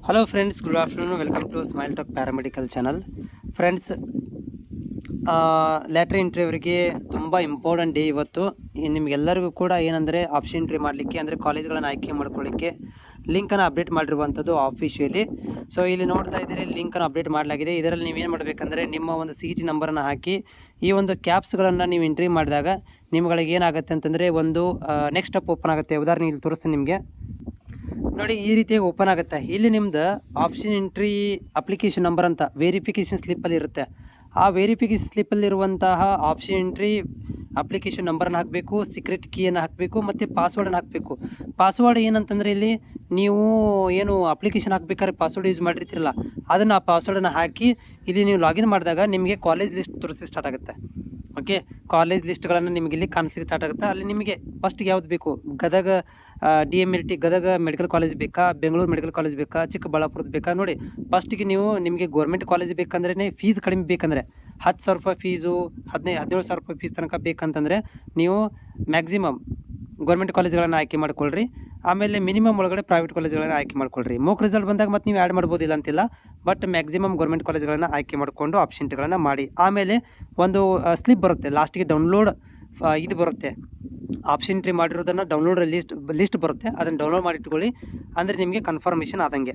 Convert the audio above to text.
Hello friends, good afternoon. Welcome to smile talk paramedical channel. Friends, ಲ್ಯಾಟ್ರಿ ಇಂಟರ್ವ್ಯೂವರಿಗೆ ತುಂಬ important day ಇವತ್ತು. ನಿಮಗೆಲ್ಲರಿಗೂ ಕೂಡ ಏನಂದರೆ ಆಪ್ಷನ್ ಎಂಟ್ರಿ ಮಾಡಲಿಕ್ಕೆ, ಅಂದರೆ ಕಾಲೇಜ್ಗಳನ್ನು ಆಯ್ಕೆ ಮಾಡ್ಕೊಳ್ಳಿಕ್ಕೆ ಲಿಂಕನ್ನು ಅಪ್ಡೇಟ್ ಮಾಡಿರುವಂಥದ್ದು ಆಫಿಷಿಯಲಿ. ಸೊ ಇಲ್ಲಿ ನೋಡ್ತಾ ಇದ್ದೀರಿ, ಲಿಂಕನ್ನು ಅಪ್ಡೇಟ್ ಮಾಡಲಾಗಿದೆ. ಇದರಲ್ಲಿ ನೀವೇನು ಮಾಡಬೇಕಂದ್ರೆ ನಿಮ್ಮ ಒಂದು CET ನಂಬರನ್ನು ಹಾಕಿ ಈ ಒಂದು ಕ್ಯಾಪ್ಸ್ಗಳನ್ನು ನೀವು ಎಂಟ್ರಿ ಮಾಡಿದಾಗ ನಿಮ್ಗಳಿಗೆ ಏನಾಗುತ್ತೆ ಅಂತಂದರೆ ಒಂದು ನೆಕ್ಸ್ಟ್ ಸ್ಟೆಪ್ ಓಪನ್ ಆಗುತ್ತೆ. ಉದಾಹರಣೆ ಇಲ್ಲಿ ತೋರಿಸ್ತೀನಿ ನಿಮಗೆ. ನೋಡಿ, ಈ ರೀತಿಯಾಗಿ ಓಪನ್ ಆಗುತ್ತೆ. ಇಲ್ಲಿ ನಿಮ್ದು ಆಪ್ಷನ್ ಎಂಟ್ರಿ ಅಪ್ಲಿಕೇಶನ್ ನಂಬರ್ ಅಂತ ವೆರಿಫಿಕೇಷನ್ ಸ್ಲಿಪ್ಪಲ್ಲಿ ಇರುತ್ತೆ. ಆ ವೆರಿಫಿಕೇಷನ್ ಸ್ಲಿಪ್ಪಲ್ಲಿರುವಂತಹ ಆಪ್ಷನ್ ಎಂಟ್ರಿ ಅಪ್ಲಿಕೇಶನ್ ನಂಬರನ್ನು ಹಾಕಬೇಕು, ಸೀಕ್ರೆಟ್ ಕೀಯನ್ನು ಹಾಕಬೇಕು ಮತ್ತು ಪಾಸ್ವರ್ಡನ್ನು ಹಾಕಬೇಕು. ಪಾಸ್ವರ್ಡ್ ಏನಂತಂದರೆ ಇಲ್ಲಿ ನೀವು ಏನು ಅಪ್ಲಿಕೇಶನ್ ಹಾಕ್ಬೇಕಾದ್ರೆ ಪಾಸ್ವರ್ಡ್ ಯೂಸ್ ಮಾಡಿರ್ತೀರಲ್ಲ, ಅದನ್ನು ಆ ಪಾಸ್ವರ್ಡನ್ನು ಹಾಕಿ ಇಲ್ಲಿ ನೀವು ಲಾಗಿನ್ ಮಾಡಿದಾಗ ನಿಮಗೆ ಕಾಲೇಜ್ ಲಿಸ್ಟ್ ತೋರಿಸಿ ಸ್ಟಾರ್ಟ್ ಆಗುತ್ತೆ. ಓಕೆ, ಕಾಲೇಜ್ ಲಿಸ್ಟ್ಗಳನ್ನು ನಿಮಗೆ ಇಲ್ಲಿ ಕಾಣಿಸ್ಲಿಕ್ಕೆ ಸ್ಟಾರ್ಟ್ ಆಗುತ್ತೆ. ಅಲ್ಲಿ ನಿಮಗೆ ಫಸ್ಟಿಗೆ ಯಾವ್ದು ಬೇಕು, Gadag DMLT Gadag medical college ಬೇಕಾ, ಬೆಂಗಳೂರು ಮೆಡಿಕಲ್ ಕಾಲೇಜ್ ಬೇಕಾ, ಚಿಕ್ಕಬಳ್ಳಾಪುರದ ಬೇಕಾ. ನೋಡಿ, ಫಸ್ಟಿಗೆ ನಿಮಗೆ ಗೌರ್ಮೆಂಟ್ ಕಾಲೇಜ್ ಬೇಕಂದ್ರೆ ಫೀಸ್ ಕಡಿಮೆ ಬೇಕಂದರೆ 10,000 ರೂಪಾಯಿ ಫೀಸು, 17,000 ರೂಪಾಯಿ ಫೀಸ್ ತನಕ ಬೇಕಂತಂದರೆ ನೀವು ಮ್ಯಾಕ್ಸಿಮಮ್ ಗೌರ್ಮೆಂಟ್ ಕಾಲೇಜ್ಗಳನ್ನು ಆಯ್ಕೆ ಮಾಡ್ಕೊಳ್ರಿ. ಆಮೇಲೆ ಮಿನಿಮಮ್ ಒಳಗಡೆ ಪ್ರೈವೇಟ್ ಕಾಲೇಜ್ಗಳನ್ನು ಆಯ್ಕೆ ಮಾಡ್ಕೊಳ್ರಿ. ಮೋಕ್ ರಿಸಲ್ಟ್ ಬಂದಾಗ ಮತ್ತು ನೀವು ಆ್ಯಡ್ ಮಾಡ್ಬೋದಿಲ್ಲ ಅಂತಿಲ್ಲ, ಬಟ್ ಮ್ಯಾಕ್ಸಿಮಮ್ ಗೌರ್ಮೆಂಟ್ ಕಾಲೇಜ್ಗಳನ್ನು ಆಯ್ಕೆ ಮಾಡಿಕೊಂಡು ಆಪ್ಷನ್ಗಳನ್ನು ಮಾಡಿ. ಆಮೇಲೆ ಒಂದು ಸ್ಲಿಪ್ ಬರುತ್ತೆ ಲಾಸ್ಟಿಗೆ, ಡೌನ್ಲೋಡ್ ಇದು ಬರುತ್ತೆ, ಆಪ್ಷನ್ ಎಂಟ್ರಿ ಮಾಡಿರೋದನ್ನು ಡೌನ್ಲೋಡ್ ಲಿಸ್ಟ್ ಬರುತ್ತೆ. ಅದನ್ನು ಡೌನ್ಲೋಡ್ ಮಾಡಿ ಇಟ್ಕೊಳ್ಳಿ, ಅಂದರೆ ನಿಮಗೆ ಕನ್ಫರ್ಮೇಷನ್ ಆದಂಗೆ.